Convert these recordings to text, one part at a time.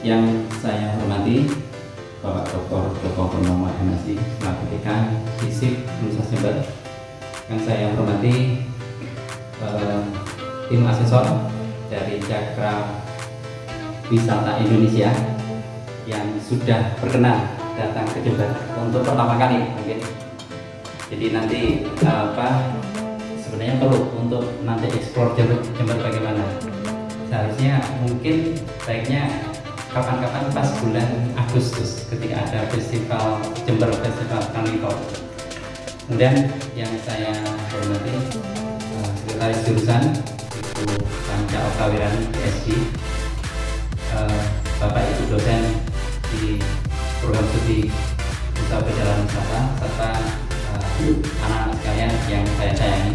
Yang saya hormati Bapak Dr. Joko Purnomo MSI selaku Dekan FISIP Universitas Jember. Yang saya hormati tim asesor dari Cakra Wisata Indonesia yang sudah berkenan datang ke Jember untuk pertama kali mungkin. Jadi nanti sebenarnya perlu untuk nanti explore Jember bagaimana. Seharusnya mungkin baiknya kapan-kapan pas bulan Agustus ketika ada festival Jember Festival Carnival. Kemudian yang saya hormati sekretaris jurusan Ibu Panca Okawirani PhD, Bapak Ibu dosen di program studi usaha perjalanan wisata, serta anak-anak sekalian yang saya sayangi.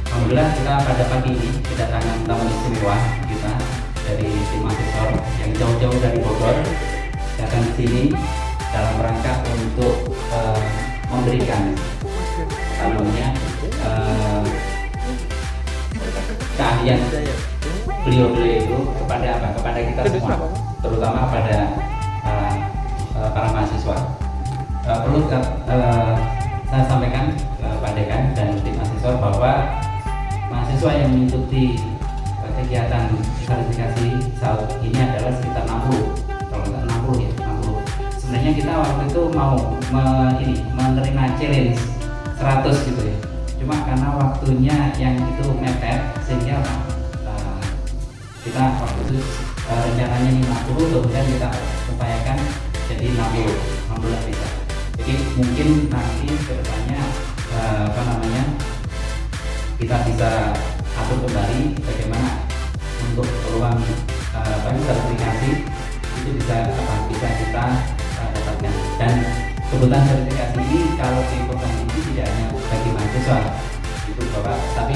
Alhamdulillah kita pada pagi ini kedatangan tamu istimewa kita dari tim asesor yang jauh-jauh dari Bogor datang ke sini dalam rangka untuk memberikan keahlian beliau itu kepada kepada kita semua, terutama pada para mahasiswa. Perlu saya sampaikan Pak Dekan dan tim asesor bahwa mahasiswa yang mengikuti kegiatan sertifikasi SAUT ini adalah sekitar 60, kalau nggak 60 ya, 60. Sebenarnya kita waktu itu mau menerima challenge 100 gitu ya. Cuma karena waktunya yang itu mepet sehingga kita waktu itu rencananya 50, kemudian kita upayakan jadi 60. Alhamdulillah bisa. Jadi mungkin nanti kedepannya kita bisa atur kembali bagaimana untuk peluang sertifikasi itu bisa kita dapatkan. Dan kebutuhan sertifikasi ini kalau di program ini tidak hanya bagi mahasiswa itu Bapak, tapi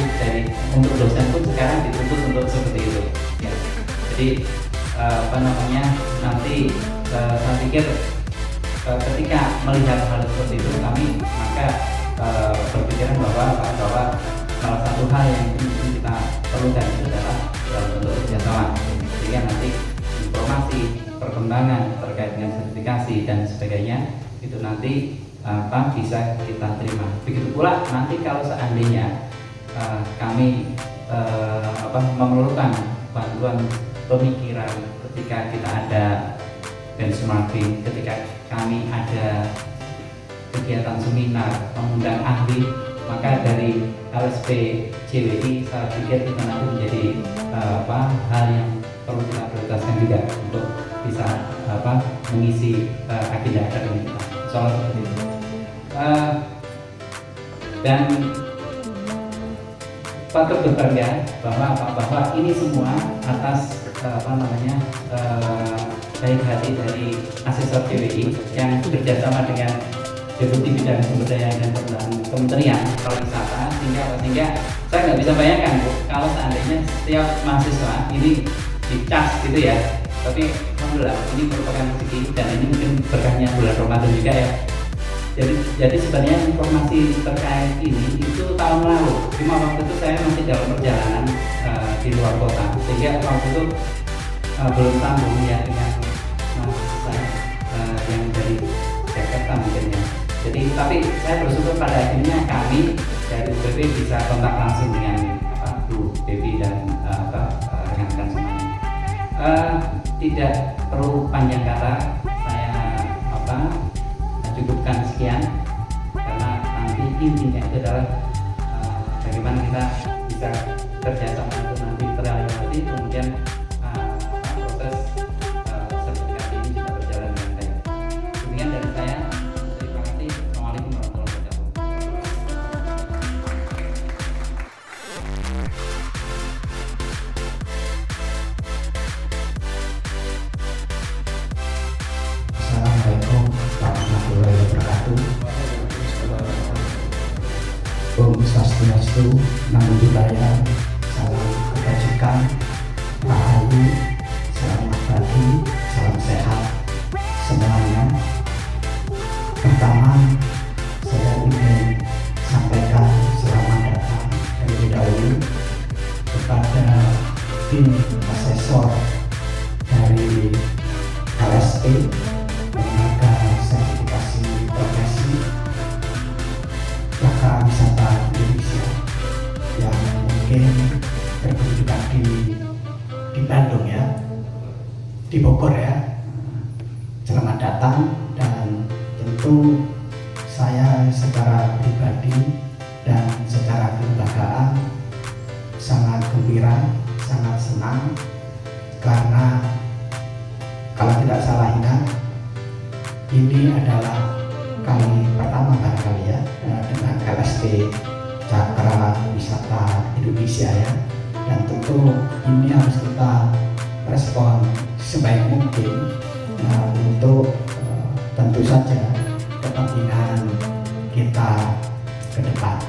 untuk dosen pun sekarang dituntut untuk seperti itu ya. Jadi nanti saya pikir ketika melihat hal seperti itu kami maka berpikiran bahwa salah satu hal yang mungkin kita perlukan adalah dalam bentuk kerjasama, sehingga nanti informasi perkembangan terkait dengan sertifikasi dan sebagainya itu nanti bisa kita terima. Begitu pula nanti kalau seandainya kami memerlukan bantuan pemikiran ketika kita ada benchmarking, ketika kami ada kegiatan seminar mengundang ahli, maka dari LSP JWI saya pikir itu nanti menjadi hal yang perlu kita prioritaskan juga untuk bisa mengisi agenda akademik kita. Soal seperti itu. Dan patut berbangga bahwa ini semua atas baik hati dari asesor JWI yang bekerjasama dengan Deputi Bidang Sumber Daya dan Pengelolaan Kementerian Pariwisata, sehingga saya nggak bisa bayangkan Bu, kalau seandainya setiap mahasiswa ini dicas gitu ya. Tapi alhamdulillah ini merupakan rezeki dan ini mungkin berkahnya bulan Ramadan juga ya. Jadi sebenarnya informasi terkait ini itu tahun lalu, cuma waktu itu saya masih dalam perjalanan di luar kota, sehingga waktu itu belum sambung ya dengan saya yang dari Jakarta mungkin ya. Jadi tapi saya bersyukur pada akhirnya kami dari UPP bisa kontak langsung dengan Bu Devi dan rekan-rekan semuanya. Tidak perlu panjang kata, saya cukupkan sekian karena nanti intinya itu adalah bagaimana kita bisa kerjasama untuk nanti terrealisasi, kemudian proses sertifikasi ini juga berjalan dengan baik. Demikian dari saya. Terima kasih. Assalamualaikum warahmatullahi wabarakatuh. Assalamualaikum warahmatullahi wabarakatuh. Om Swastiastu, Namo Buddhaya, salam kebajikan, rahayu, selamat pagi, salam sehat semuanya. Pertama, saya ingin sampaikan selamat datang terlebih dahulu kepada tim asesor dari datang, dan tentu saya secara pribadi dan secara kelembagaan sangat gembira, sangat senang, karena kalau tidak salah ingat, ini adalah kali pertama barangkali ya dengan LSP Cakra Wisata Indonesia ya, dan tentu ini harus kita respon sebaik mungkin untuk tentu saja kepentingan kita ke depan,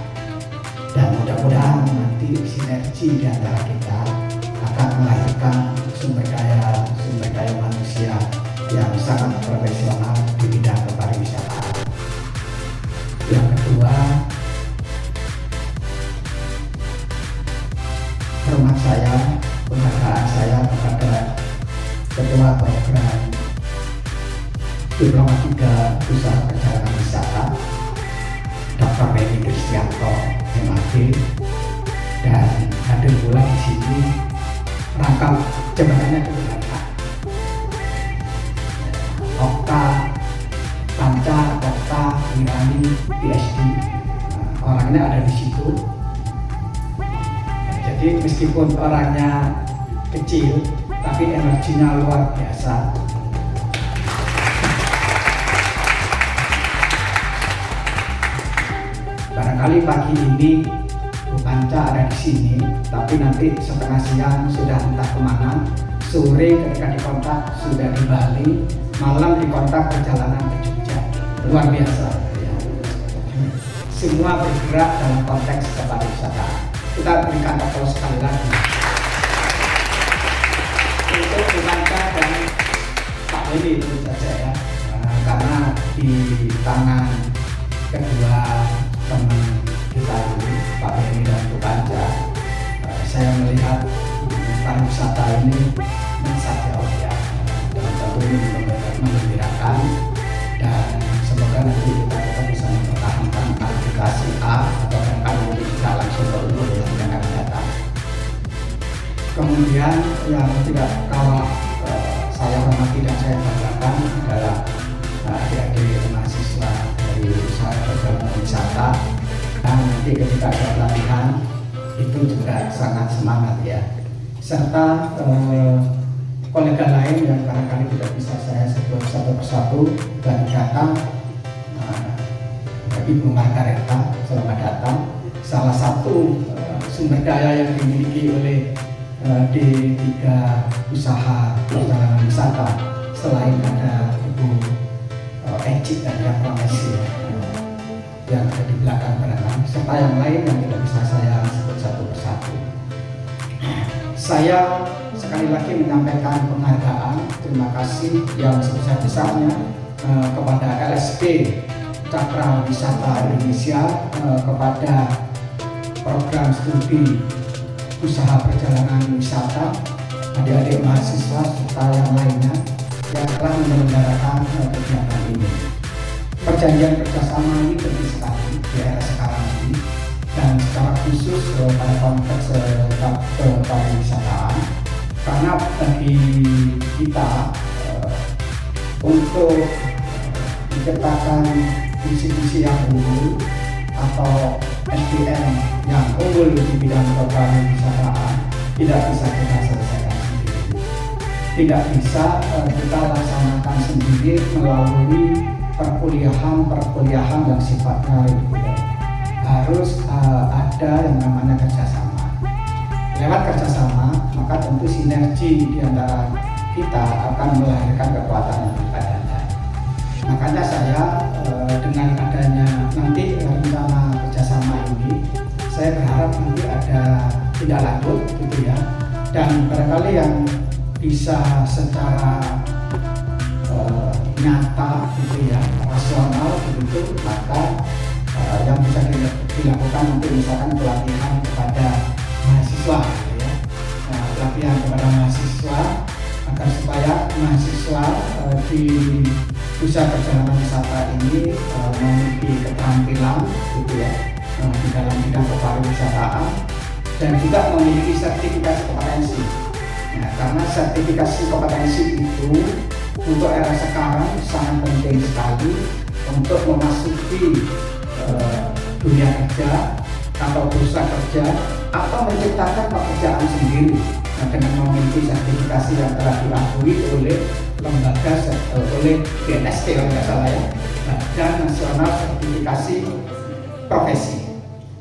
dan mudah-mudahan nanti sinergi di antara kita akan melahirkan sumber daya manusia yang sangat profesional di bidang kepariwisataan. Yang kedua, hormat saya, penghargaan saya kepada Ketua Program Diploma 3 Usaha Perjalanan Wisata, Dr. Reni Kristianto, MAG, dan hadir pula di sini rangkap jabatannya keberapa, Okta, Panca, Okta, Wirani, PhD, orangnya ada di situ. Jadi meskipun orangnya kecil, tapi energinya luar biasa. Barangkali pagi ini Bu Panca ada di sini, tapi nanti setengah siang sudah entah kemana, sore ketika dikontak sudah di Bali, malam dikontak perjalanan ke Jogja. Luar biasa ya. Semua bergerak dalam konteks kepariwisataan. Kita berikan aplaus sekali lagi untuk Bu Panca dan Pak Beni tentu saja ya, karena di tangan kedua teman kita ini, Pak Beni dan Bu Panca, saya melihat pariwisata ini melesat jauh ya, dan tentu ini menggembirakan, dan semoga nanti kita tetap bisa mempertahankan aplikasi A atau bahkan mungkin bisa langsung berubah yang akan datang. Kemudian yang tidak kalah saya hormati dan saya banggakan adalah adik-adik mahasiswa dari usaha perjalanan wisata, dan nanti ketika ada pelatihan itu juga sangat semangat ya, serta kolega lain yang barangkali tidak bisa saya sebut satu persatu dan datang, Ibu Margareta, selamat datang. Salah satu sumber daya yang dimiliki oleh D3 Usaha Perjalanan Wisata, selain ada Ibu Ecik dan yang Pramesi yang ada di belakang barangkali, serta yang lain yang tidak bisa saya sebut satu persatu. Saya sekali lagi menyampaikan penghargaan, terima kasih yang sebesar-besarnya kepada LSP Cakra Wisata Indonesia, kepada program studi usaha perjalanan wisata, adik-adik mahasiswa serta yang lainnya yang telah menyelenggarakan kegiatan ini. Perjanjian kerjasama ini penting sekali di era sekarang ini, dan secara khusus pada konteks pariwisataan, karena bagi kita untuk menciptakan institusi yang unggul atau SDM yang unggul di bidang pariwisataan tidak bisa kita selesaikan sendiri, tidak bisa kita laksanakan sendiri melalui perkuliahan yang sifatnya reguler. Harus ada yang namanya kerjasama. Lewat kerjasama, maka tentu sinergi di antara kita akan melahirkan kekuatan yang berbadan. Makanya saya dengan adanya nanti rencana kerjasama ini, saya berharap nanti ada tindak lanjut gitu ya, dan barangkali yang bisa secara nyata gitu ya, rasional begitu, maka yang bisa dilakukan nanti misalkan pelatihan kepada mahasiswa gitu ya. Pelatihan kepada mahasiswa agar supaya mahasiswa di usaha perjalanan wisata ini memiliki keterampilan gitu ya di dalam bidang kepariwisataan, dan juga memiliki sertifikasi kompetensi. Nah, karena sertifikasi kompetensi itu untuk era sekarang sangat penting sekali untuk memasuki dunia kerja atau bursa kerja atau menciptakan pekerjaan sendiri dengan memiliki sertifikasi yang telah diakui oleh lembaga oleh BNST kalau nggak salah ya, Badan Nasional Sertifikasi Profesi.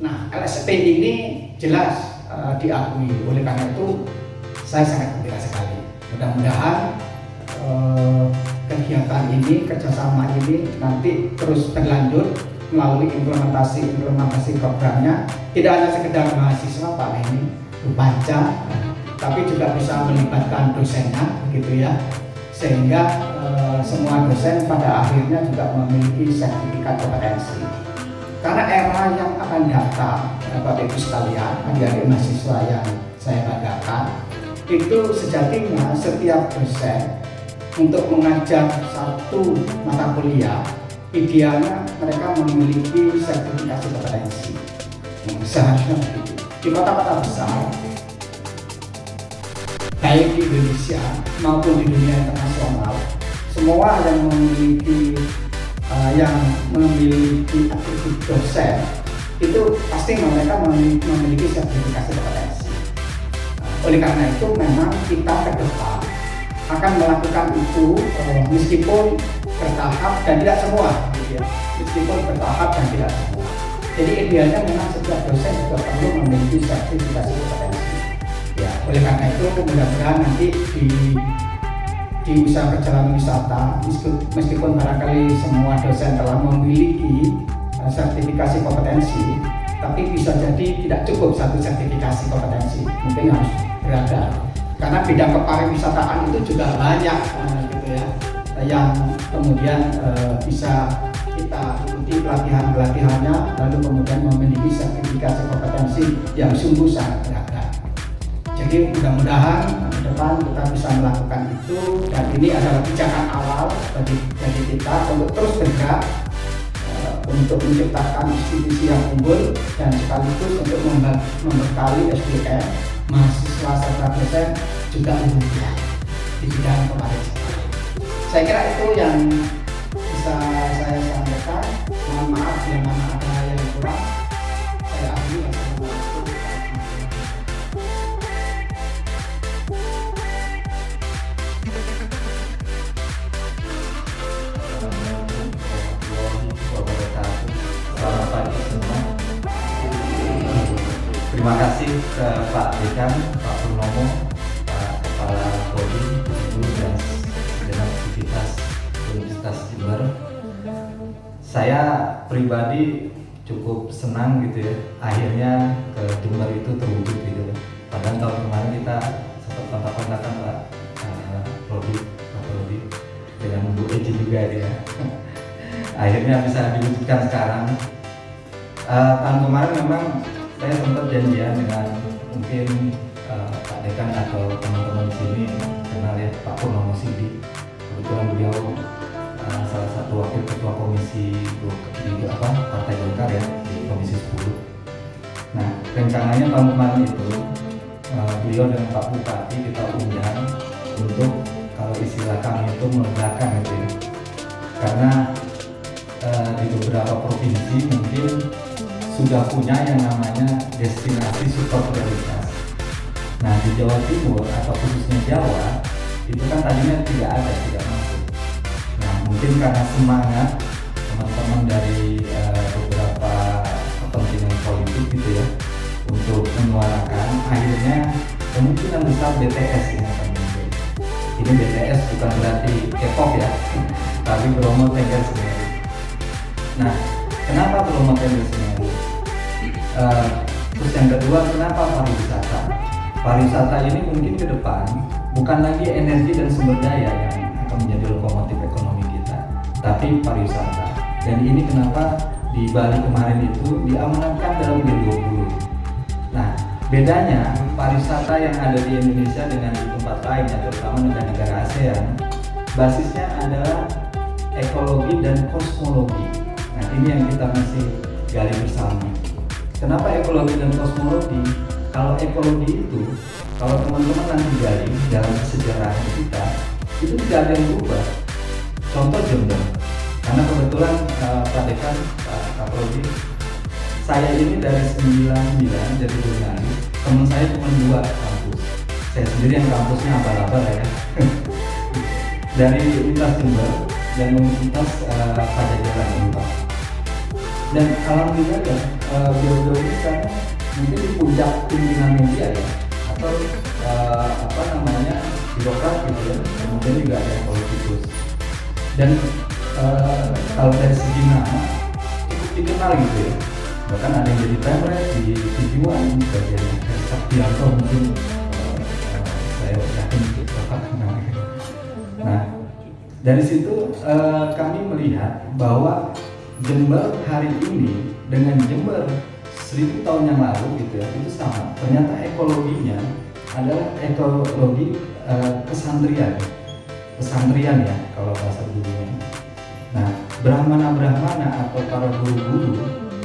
Nah, LSP ini jelas diakui, oleh karena itu saya sangat gembira sekali. Mudah-mudahan kegiatan ini, kerjasama ini nanti terus berlanjut melalui implementasi programnya, tidak hanya sekedar mahasiswa Pak Leni membaca, tapi juga bisa melibatkan dosennya gitu ya, sehingga semua dosen pada akhirnya juga memiliki sertifikat kompetensi. Karena era yang akan datang, Bapak Ibu sekalian, adik-adik mahasiswa yang saya banggakan, itu sejatinya setiap dosen untuk mengajar satu mata kuliah, idealnya mereka memiliki sertifikasi kompetensi. Seharusnya begitu. Di kota-kota besar, baik di Indonesia maupun di dunia internasional, semua yang memiliki atribut dosen itu pasti mereka memiliki sertifikasi kompetensi. Oleh karena itu memang kita ke depan akan melakukan itu meskipun bertahap dan tidak semua, gitu ya. Meskipun bertahap dan tidak semua. Jadi idealnya memang setiap dosen juga perlu memiliki sertifikasi kompetensi. Ya, oleh karena itu mudah-mudahan nanti di usaha perjalanan wisata, meskipun barangkali semua dosen telah memiliki sertifikasi kompetensi, tapi bisa jadi tidak cukup satu sertifikasi kompetensi, mungkin harus beragam. Karena bidang kepariwisataan itu juga banyak gitu ya, yang kemudian bisa kita ikuti pelatihannya, lalu kemudian memiliki sertifikasi kompetensi yang sungguh sangat beragam. Jadi mudah-mudahan ke depan kita bisa melakukan itu, dan ini adalah pijakan awal bagi kita untuk terus bergerak untuk menciptakan institusi yang unggul dan sekaligus untuk membekali SDM mahasiswa serta dosen juga unggul di bidang kepariwisataan. Saya kira itu yang bisa saya sampaikan. Mohon maaf bila mana ada yang kurang. Saya akhiri. Selamat pagi semua. Terima kasih ke Pak Dekan, Pak Purnomo, Pak Kepala Prodi, Ibu dan segenap aktivitas Universitas Jember. Saya pribadi cukup senang gitu ya, akhirnya ke Jember itu terwujud gitu ya. Padahal tahun kemarin kita sempat kontak-kontakan Pak Prodi dengan Bu Eji juga ya. Akhirnya bisa diwujudkan sekarang. Tahun kemarin memang saya sempat janjian dengan mungkin Pak Dekan atau teman-teman di sini kenal ya, Pak Purnomo Sidi. Kebetulan beliau salah satu wakil ketua komisi di Partai Golkar ya, di komisi 10. Nah, rencananya tahun kemarin itu beliau dengan Pak Bupati kita undang untuk, kalau istilah kami itu, meledakan gitu ya. Karena di beberapa provinsi mungkin sudah punya yang namanya destinasi super prioritas. Nah, di Jawa Timur atau khususnya Jawa itu kan tadinya tidak masuk. Nah, mungkin karena semangat teman-teman dari beberapa kepentingan politik gitu ya untuk menyuarakan, akhirnya kemungkinan besar BTS ini akan muncul. Ini BTS bukan berarti K-pop ya, tapi Bromo Tengger Semeru. Nah, kenapa Bromo Tengger Semeru? Terus yang kedua, kenapa pariwisata? Pariwisata ini mungkin ke depan bukan lagi energi dan sumber daya yang akan menjadi lokomotif ekonomi kita, tapi pariwisata. Dan ini kenapa di Bali kemarin itu diamanatkan dalam G20. Nah, bedanya pariwisata yang ada di Indonesia dengan di tempat lain, terutama negara-negara ASEAN, basisnya adalah ekologi dan kosmologi. Nah, ini yang kita masih gali bersama. Kenapa ekologi dan kosmologi? Kalau ekologi itu, kalau teman-teman nanti gali dalam sejarah kita, itu tidak ada yang berubah. Contoh Jember, karena kebetulan Pak Dekan, Pak Kaprodi, saya ini dari 99 jadi jurnalis, teman saya cuma 2 kampus. Saya sendiri yang kampusnya abal-abal ya. Dari Universitas Jember dan Universitas Pajajaran Unpad. Dan alhamdulillah ya, beliau-beliau ini sekarang mungkin di puncak pimpinan media ya, atau birokrat gitu ya, kemudian juga ada yang politikus. Dan kalau dari segi nama cukup dikenal gitu ya, bahkan ada yang jadi pemret di TV1 bagian Saktianto mungkin, saya yakin itu bapak kenal. Nah, dari situ kami melihat bahwa Jember hari ini dengan Jember 1000 tahun yang lalu gitu ya, itu sama. Ternyata ekologinya adalah ekologi kesantrian ya kalau bahasa dulunya. Nah, brahmana atau para guru-guru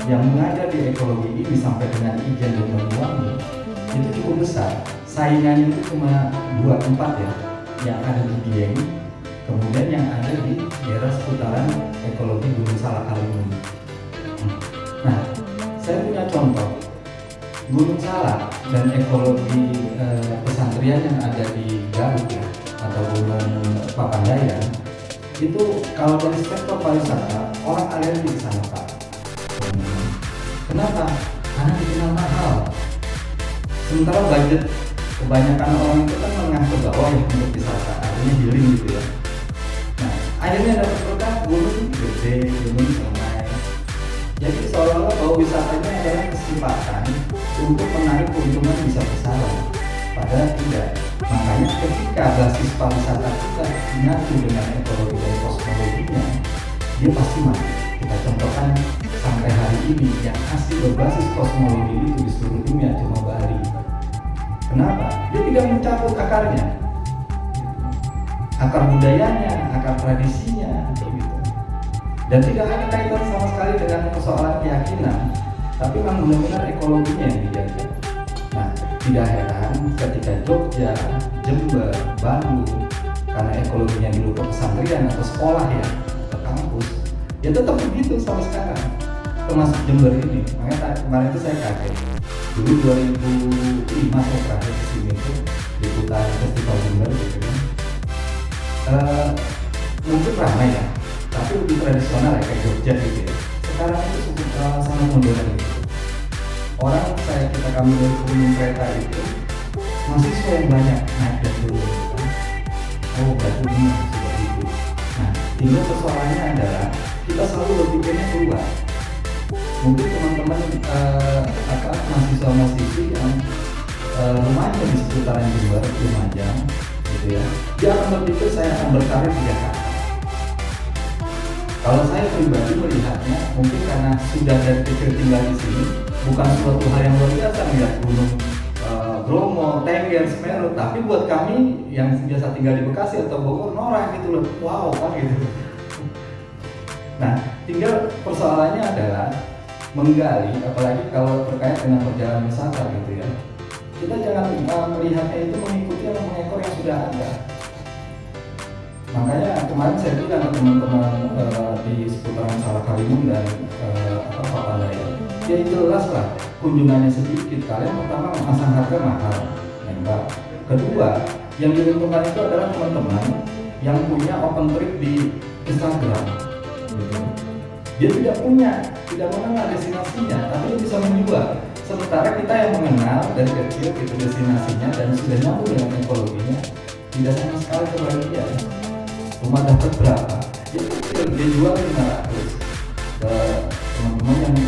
yang mengajar di ekologi ini sampai dengan Ijen dan Banyuwangi itu cukup besar. Saingannya itu cuma 2 tempat ya, yang ada di Dieng, kemudian yang ada di daerah seputaran ekologi Gunung Salak Kalimun. Nah, saya punya contoh Gunung Salak dan ekologi pesantren yang ada di Garut ya, atau Gunung Papandayan itu kalau dari sektor pariwisata orang alergi ke sana Pak. Kenapa? Karena dikenal mahal. Sementara budget kebanyakan orang itu kan menengah ke bawah ya untuk wisata, artinya healing gitu ya. Nah, akhirnya dapat berkah gunung gede, gunung sungai. Jadi seolah-olah bahwa wisatanya adalah kesempatan untuk menarik keuntungan besar-besaran. Padahal tidak. Makanya ketika basis pariwisata kita menyatu dengan ekologi dan kosmologinya, dia pasti mati. Kita contohkan sampai hari ini yang asli berbasis kosmologi itu di seluruh dunia cuma Bali. Kenapa? Dia tidak mencabut akarnya, akar budayanya, akar tradisinya, gitu. Dan tidak ada kaitan sama sekali dengan persoalan keyakinan, tapi memang benar-benar ekologinya yang dijaga. Nah, tidak heran ketika Jogja, Jember, Bandung, karena ekologinya dulu ke pesantren atau sekolah ya, ke kampus, ya tetap begitu sampai sekarang. Termasuk Jember ini, makanya kemarin itu saya kaget. Dulu 2005 saya terakhir kesini itu liputan Festival Jember gitu kan. Mungkin ramai ya, tapi lebih tradisional ya kayak Jogja gitu ya. Sekarang itu sangat modern gitu. Orang kita kami dari gunung kereta itu mahasiswa yang banyak naik dan turun gitu kan. Oh berarti ini sudah itu. Nah, tinggal persoalannya adalah kita selalu berpikirnya keluar. Mungkin teman-teman mahasiswa-mahasiswi yang rumahnya di seputaran Jember, Lumajang gitu ya, dia akan berpikir saya akan berkarir di Jakarta. Kalau saya pribadi melihatnya, mungkin karena sudah dari kecil tinggal di sini, bukan suatu hal yang luar biasa melihat gunung Bromo, Tengger, Semeru, tapi buat kami yang biasa tinggal di Bekasi atau Bogor, norak gitu loh, wow kan gitu. Nah, tinggal persoalannya adalah menggali, apalagi kalau terkait dengan perjalanan wisata gitu ya. Kita jangan melihatnya itu mengikuti yang mengekor yang sudah ada. Makanya kemarin saya bilang ke teman-teman di seputaran Salak Kalimun dan Papandayan, ya jelas lah kunjungannya sedikit. Kalian pertama memasang harga mahal, nembak. Kedua, yang diuntungkan itu adalah teman-teman yang punya open trip di Instagram. Gitu. Dia tidak mengenal destinasinya, tapi dia bisa menjual. Sementara kita yang mengenal dari kecil itu destinasinya dan sudah nyambung dengan ekologinya, tidak sama sekali kebahagiaan. Rumah dapat berapa? Dia kecil, dia jual 500 ke teman-teman yang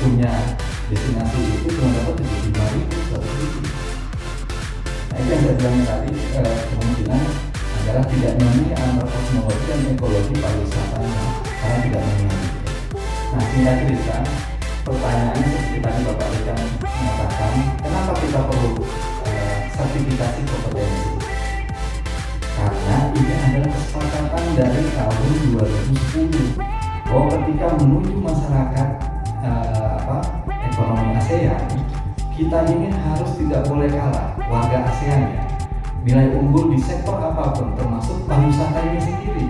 punya destinasi itu cuma dapat 75.000, 100.000. Nah itu yang saya bilang tadi, kemungkinan adalah tidak nyaman antara kosmologi dan ekologi pariwisatanya karena tidak nyaman. Nah singkat cerita, pertanyaannya seperti tadi Bapak Dekan mengatakan, kenapa kita perlu sertifikasi kompetensi? Karena ini adalah kesepakatan dari tahun 2010 bahwa ketika menuju masyarakat ekonomi ASEAN, kita ini harus tidak boleh kalah warga ASEAN ya. nilai unggul di sektor apapun, termasuk pariwisata ini sendiri.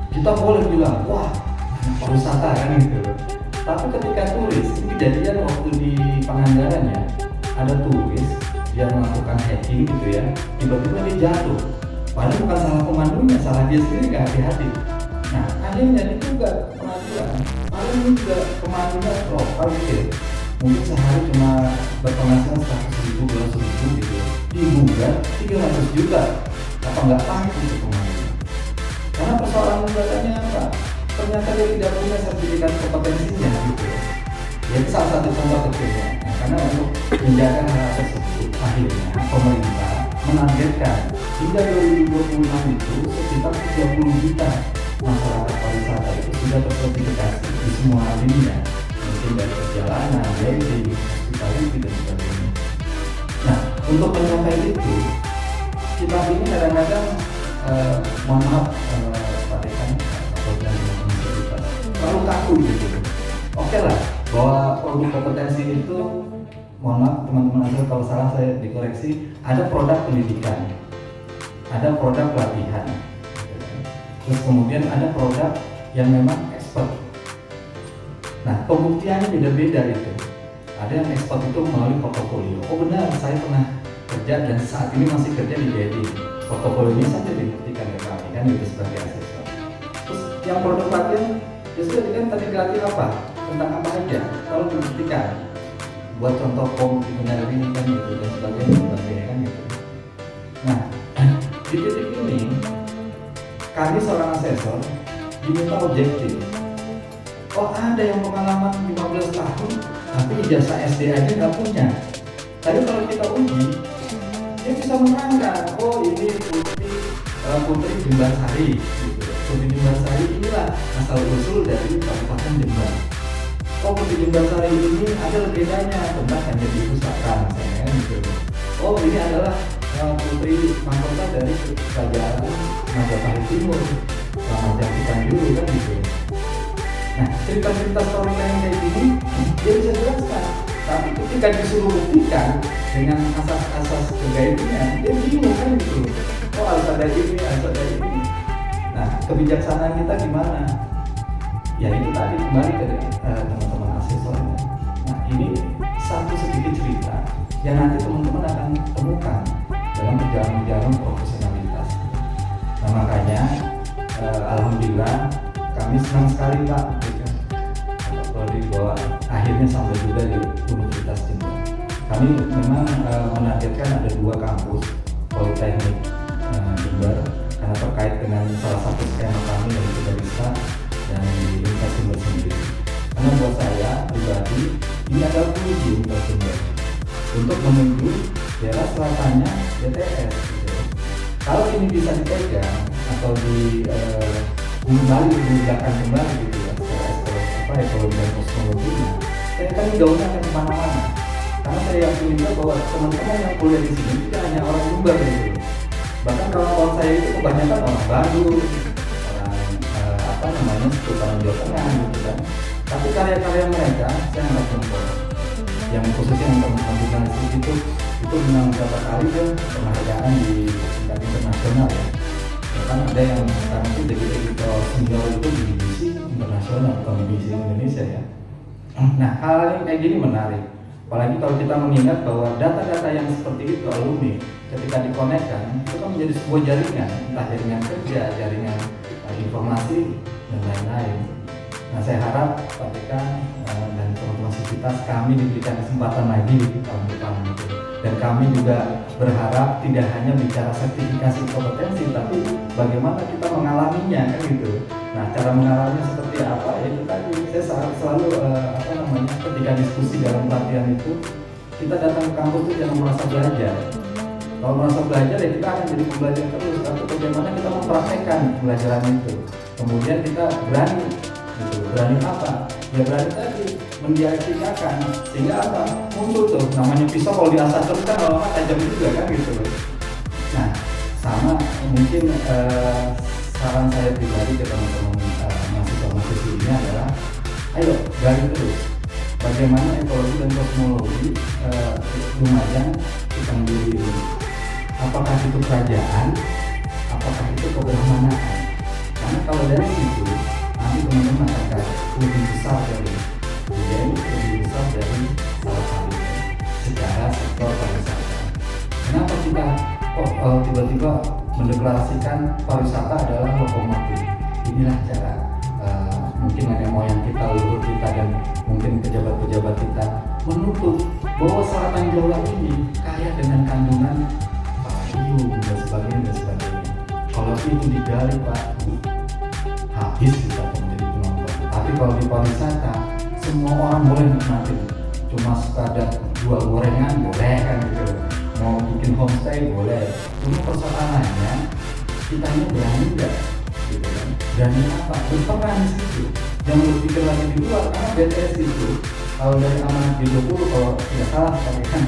Kita boleh bilang, wah, pariwisata kan gitu. Tapi ketika turis, ini kejadian waktu di Pangandaran ya, ada turis dia melakukan hiking gitu ya, tiba-tiba dia jatuh. Padahal bukan salah pemandunya, salah dia sendiri nggak hati-hati. Nah, akhirnya dia juga pengadilan. Paling ini juga pemandunya lokal gitu ya. Mungkin sehari cuma berpenghasilan 100.000, 200.000 gitu. Digugat 300 juta. Apa nggak pahit itu pemandu? Karena persoalan gugatannya apa? Ternyata dia tidak punya sertifikat kompetensinya gitu. Ya, itu salah satu contoh kecilnya. Nah, karena untuk menjaga hal tersebut, akhirnya pemerintah menargetkan hingga 2026 itu sekitar 30 juta masyarakat pariwisata itu sudah tersertifikasi di semua dunia, mungkin dari perjalanan, banking, hospitality dan sebagainya. Nah, untuk mencapai itu, kita ini kadang-kadang mohon maaf Pak Dekan atau teman-teman terlalu kaku gitu. Oke lah, bahwa produk kompetensi itu, mohon maaf teman-teman asal kalau salah saya dikoreksi, ada produk pendidikan, ada produk pelatihan, terus kemudian ada produk yang memang expert. Nah, pembuktiannya beda-beda itu. Ada yang expert itu melalui portofolio. Oh benar, saya pernah kerja dan saat ini masih kerja di BEDI. Portofolionya saja dibuktikan ke kami kan itu sebagai asesor. Terus yang produk pelatihan justru kan tadi gratis apa? Tentang apa aja? Kalau dibuktikan, buat contoh form ini kan gitu dan sebagainya kan gitu. Nah, di titik ini kami seorang asesor diminta objektif. Oh ada yang pengalaman 15 tahun tapi ijazah SD aja nggak punya. Tapi kalau kita uji, dia bisa menerangkan, oh ini Putri Jembarsari gitu. Putri Jembarsari inilah asal usul dari Kabupaten Jember. Oh Putri Jembarsari ini ada legendanya tentang hanya di pusaka misalnya gitu. Oh ini adalah Putri mahkota dari kerajaan Majapahit Timur, Majapahit dulu kan gitu. Nah cerita-cerita storytelling kayak gini dia bisa jelaskan, tapi ketika disuruh buktikan dengan asas-asas kegaibian dia bingung kan gitu. Oh harus ada ini, harus ada ini. Nah kebijaksanaan kita gimana? Ya itu tadi kembali ke teman-teman asesornya. Nah ini satu sedikit cerita yang nanti teman-teman akan temukan dalam perjalanan profesionalitas. Nah makanya alhamdulillah kami senang sekali Pak Prodi bahwa akhirnya sampai juga di Universitas Jember. Kami memang menargetkan ada 2 kampus Politeknik Jember karena terkait dengan salah satu skema kami yaitu barista dan di Universitas Jember sendiri. Karena buat saya pribadi ini adalah kunci Universitas Jember untuk menuju daerah selatannya BTS gitu. Kalau ini bisa dipegang atau digunakan kembali gitu ya secara ekologi dan kosmologinya, saya kan gaungnya akan kemana-mana. Karena saya yakin juga bahwa teman-teman yang kuliah di sini tidak hanya orang Jember gitu. Bahkan kawan-kawan saya itu kebanyakan orang Bandung, orang seputaran Jawa Tengah gitu kan. Tapi karya-karya mereka saya nggak jempol. Yang khususnya yang teman-teman jurnalistik itu menang beberapa kali kan penghargaan di tingkat internasional ya. Bahkan ada yang sekarang itu jadi editor senior itu di BBC internasional bukan BBC Indonesia ya. Nah hal yang kayak gini menarik. Apalagi kalau kita mengingat bahwa data-data yang seperti itu alumni ketika dikonekkan itu kan menjadi sebuah jaringan, entah jaringan kerja, jaringan informasi dan lain-lain. Nah saya harap Pak Dekan dan teman-teman sivitas kami diberikan kesempatan lagi tahun depan gitu. Dan kami juga berharap tidak hanya bicara sertifikasi kompetensi, tapi bagaimana kita mengalaminya kan gitu. Nah cara mengalaminya seperti apa? Itu tadi saya selalu ketika diskusi dalam pelatihan itu kita datang ke kampus itu jangan merasa belajar. Kalau merasa belajar ya kita akan jadi pembelajar terus. Tapi bagaimana kita mempraktekkan pembelajaran itu? Kemudian kita berani, gitu. Berani apa? Ya berani tadi mendiagnosakan sehingga apa? Muncul tuh namanya pisau kalau diasah terus kan lama-lama tajam juga kan gitu. Nah sama mungkin saran saya pribadi ke teman-teman mahasiswa-mahasiswa ini adalah ayo gali terus bagaimana ekologi dan kosmologi Lumajang kita menjadi apakah itu kerajaan, apakah itu keberhamanaan. Karena kalau dari situ nanti teman-teman akan lebih besar dari budaya, lebih besar dari salah satu sejarah sektor pariwisata. Kenapa kita kok tiba-tiba mendeklarasikan pariwisata adalah lokomotif? Inilah cara mungkin nenek moyang kita, leluhur kita, dan mungkin pejabat-pejabat kita menutup bahwa selatan Jawa ini kaya dengan kandungan parium dan sebagainya. Kalau itu digali Pak, habis kita menjadi penonton. Tapi kalau di pariwisata, semua orang boleh nikmatin. Cuma sekadar jual gorengan boleh kan gitu, mau bikin homestay boleh. Cuma persoalannya kita ini berani nggak, gitu kan? Berani apa? Berperan di situ. Jangan berpikir lagi di luar, karena BTS itu kalau dari amanat G20 kalau tidak salah kan,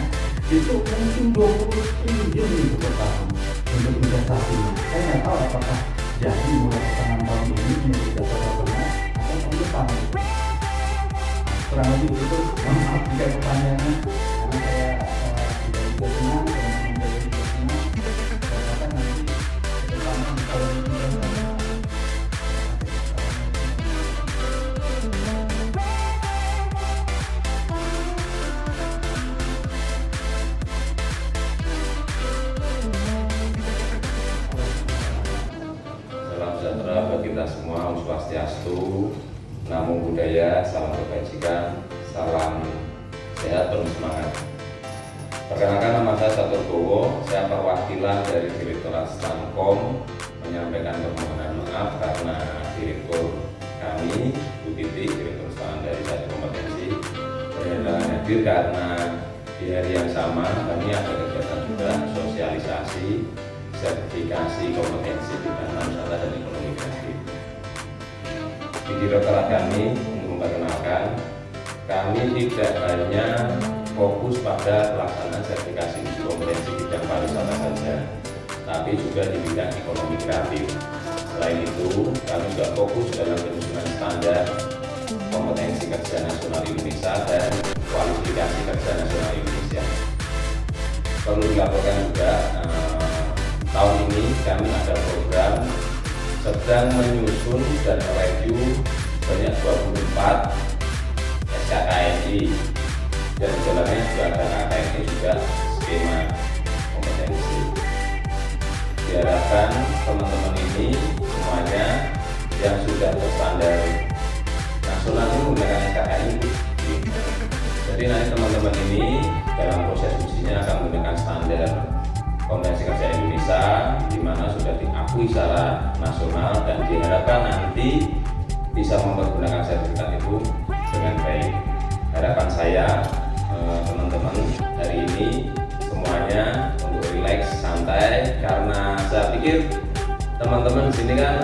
itu mungkin 20 triliun itu per tahun untuk investasi. Saya nggak tahu apakah jadi mulai pertengahan tahun ini menjadi data benar atau tahun depan. Kurang lebih itu. Maaf jika pertanyaannya, karena saya tidak juga senang, teman-teman dari juga senang. Saya katakan nanti ke depannya kalau ini sejahtera bagi kita semua, Om Swastiastu, Namo Buddhaya, salam kebajikan, salam sehat, penuh semangat. Perkenalkan, nama saya Catur Bowo, saya perwakilan dari Direktorat Stamkom menyampaikan permohonan maaf karena direktur kami, Bu Titi, Direktur Stan dari Satu Kompetensi, berhalangan hadir karena di hari yang sama kami ada kegiatan juga sosialisasi sertifikasi kompetensi bidang pariwisata dan ekonomi kreatif. Di direktorat kami, untuk memperkenalkan, kami tidak hanya fokus pada pelaksanaan sertifikasi kompetensi bidang pariwisata saja, tapi juga di bidang ekonomi kreatif. Selain itu, kami juga fokus dalam penyusunan standar kompetensi kerja nasional Indonesia dan kualifikasi kerja nasional Indonesia. Perlu dilaporkan juga, tahun ini kami ada program sedang menyusun dan mereview banyak 24 SKKNI, dan di dalamnya juga ada KKNI juga skema kompetensi. Diharapkan teman-teman ini semuanya yang sudah berstandar nasional ini menggunakan SKKNI. Jadi nanti teman-teman ini dalam proses ujinya akan menggunakan standar Kompetensi Kerja Indonesia, di mana sudah diakui secara nasional, dan diharapkan nanti bisa mempergunakan sertifikat itu dengan baik. Harapan saya, teman-teman, hari ini semuanya untuk relax, santai, karena saya pikir teman-teman di sini kan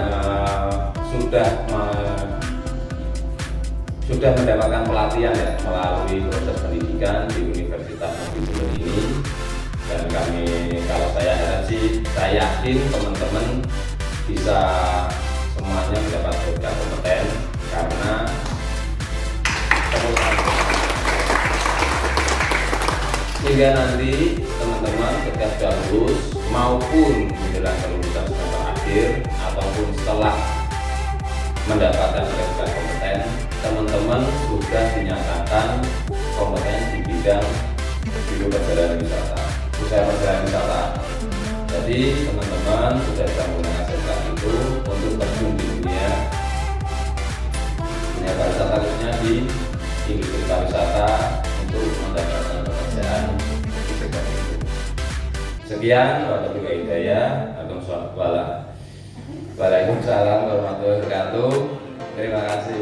sudah mendapatkan pelatihan ya melalui proses pendidikan di Universitas Negeri Solo ini. Dan kami, kalau saya harap sih, saya yakin teman-teman bisa semuanya mendapat program kompeten, karena sehingga nanti teman-teman ketika sudah lulus maupun menjelang kelulusan semester akhir ataupun setelah mendapatkan sertifikat kompeten, teman-teman sudah dinyatakan kompeten di bidang biro perjalanan wisata, usaha perjalanan wisata. Jadi teman-teman sudah bisa menggunakan sertifikat itu untuk terjun di dunia pariwisata, khususnya di industri pariwisata, untuk mendapatkan pekerjaan di sektor itu. Sekian, wabillahi hidayah. Waalaikumsalam warahmatullahi wabarakatuh. Terima kasih.